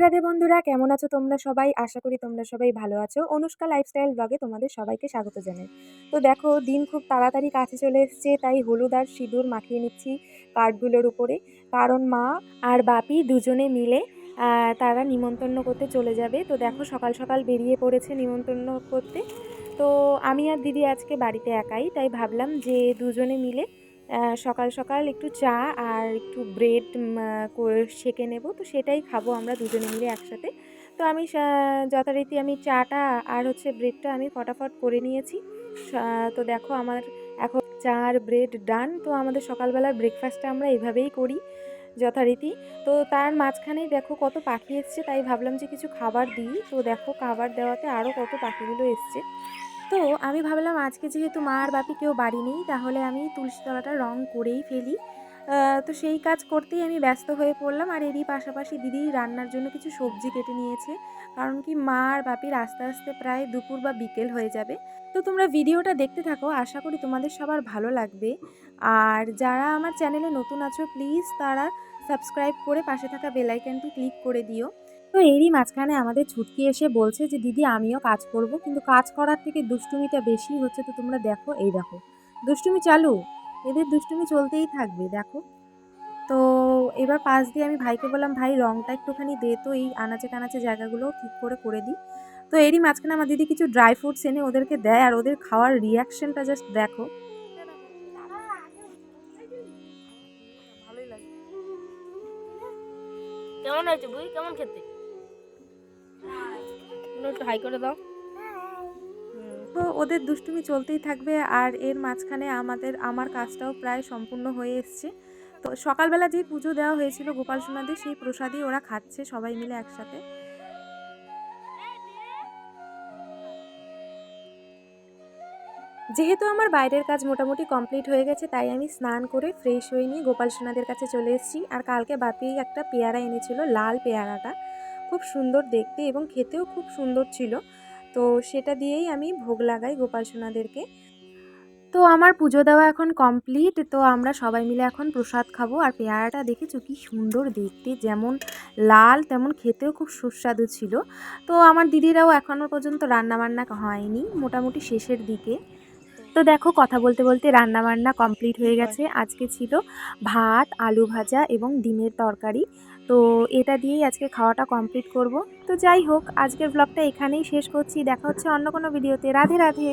রাধে বন্ধুরা, কেমন আছো তোমরা সবাই? আশা করি তোমরা সবাই ভালো আছো। অনুষ্কা লাইফস্টাইল ব্লগে তোমাদের সবাইকে স্বাগত জানাই। তো দেখো, দিন খুব তাড়াতাড়ি কাছে চলে এসছে, তাই হলুদ আর সিঁদুর মাখিয়ে নিচ্ছি কার্ডগুলোর উপরে। কারণ মা আর বাপি দুজনে মিলে তারা নিমন্ত্রণ করতে চলে যাবে। তো দেখো, সকাল সকাল বেরিয়ে পড়েছে নিমন্ত্রণ করতে। তো আমি আর দিদি আজকে বাড়িতে একাই, তাই ভাবলাম যে দুজনে মিলে সকাল সকাল একটু চা আর একটু ব্রেড করে সেঁকে নেব। তো সেটাই খাবো আমরা দুজনে মিলে একসাথে। তো আমি যথারীতি আমি চাটা আর ব্রেডটা আমি ফটাফট করে নিয়েছি। তো দেখো, আমার এখন চা আর ব্রেড ডান। তো আমাদের সকালবেলার ব্রেকফাস্টটা আমরা এভাবেই করি যথারীতি। তো তার মাঝখানেই দেখো কত পাখি এসছে, তাই ভাবলাম যে কিছু খাবার দিই। তো দেখো, খাবার দেওয়াতে আরও কত পাখিগুলো এসছে। তো আমি ভাবলাম আজকে যেহেতু মা আর বাপি কেউ বাড়ি নেই, তাহলে আমি তুলসী তলাটা রং করেই ফেলি। তো সেই কাজ করতেই আমি ব্যস্ত হয়ে পড়লাম। আর এরই পাশাপাশি দিদি রান্নার জন্য কিছু সবজি কেটে নিয়েছে, কারণ কি মা আর বাপির আস্তে আস্তে প্রায় দুপুর বা বিকেল হয়ে যাবে। তো তোমরা ভিডিওটা দেখতে থাকো, আশা করি তোমাদের সবার ভালো লাগবে। আর যারা আমার চ্যানেলে নতুন আছো, প্লিজ তারা সাবস্ক্রাইব করে পাশে থাকা বেল আইকনটি ক্লিক করে দিও। তো এরই মাঝখানে আমাদের ছুটকি এসে বলছে যে দিদি আমিও কাজ করব, কিন্তু কাজ করার থেকে দুষ্টুমিটা বেশি হচ্ছে। তো তোমরা দেখো, এই দেখো দুষ্টুমি চালু, এদের দুষ্টুমি চলতেই থাকবে দেখো। তো এবার পাশ দিয়ে আমি ভাইকে বললাম, ভাই রংটা একটুখানি দে তো, এই আনাচে কানাচে জায়গাগুলো ঠিক করে দিই। তো এরই মাঝখানে আমার দিদি কিছু ড্রাই ফ্রুটস এনে ওদেরকে দেয়, আর ওদের খাওয়ার রিয়াকশনটা জাস্ট দেখো। কেমন হয়েছে বুই? কেমন খেতে? একটু হাই করে দাও। তো ওদের দুষ্টুমি চলতেই থাকবে। আর এর মাঝখানে আমার কাজটাও প্রায় সম্পূর্ণ হয়ে এসছে। তো সকালবেলা যে পুজো দেওয়া হয়েছিল গোপাল সোনাদের, সেই প্রসাদই ওরা খাচ্ছে সবাই মিলে একসাথে। যেহেতু আমার বাইরের কাজ মোটামুটি কমপ্লিট হয়ে গেছে, তাই আমি স্নান করে ফ্রেশ হয়ে নিয়ে গোপাল সোনাদের কাছে চলে এসেছি। আর কালকে বাপি একটা পেয়ারা এনেছিল, লাল পেয়ারাটা খুব সুন্দর দেখতে এবং খেতেও খুব সুন্দর ছিল। তো সেটা দিয়েই আমি ভোগ লাগাই গোপাল সোনাদেরকে। তো আমার পুজো দেওয়া এখন কমপ্লিট। তো আমরা সবাই মিলে এখন প্রসাদ খাবো। আর পেয়ারাটা দেখেছো কি সুন্দর দেখতে, যেমন লাল তেমন খেতেও খুব সুস্বাদু ছিল। তো আমার দিদিরাও এখনও পর্যন্ত রান্নাবান্না হয়নি, মোটামুটি শেষের দিকে। তো দেখো, কথা বলতে বলতে রান্নাবান্না কমপ্লিট হয়ে গেছে। আজকে ছিল ভাত, আলু ভাজা এবং ডিমের তরকারি। তো এটা দিয়েই আজকে খাওয়াটা কমপ্লিট করব। তো যাই হোক, আজকের ব্লগটা এখানেই শেষ করছি। দেখা হচ্ছে অন্য কোনো ভিডিওতে। রাধে রাধে।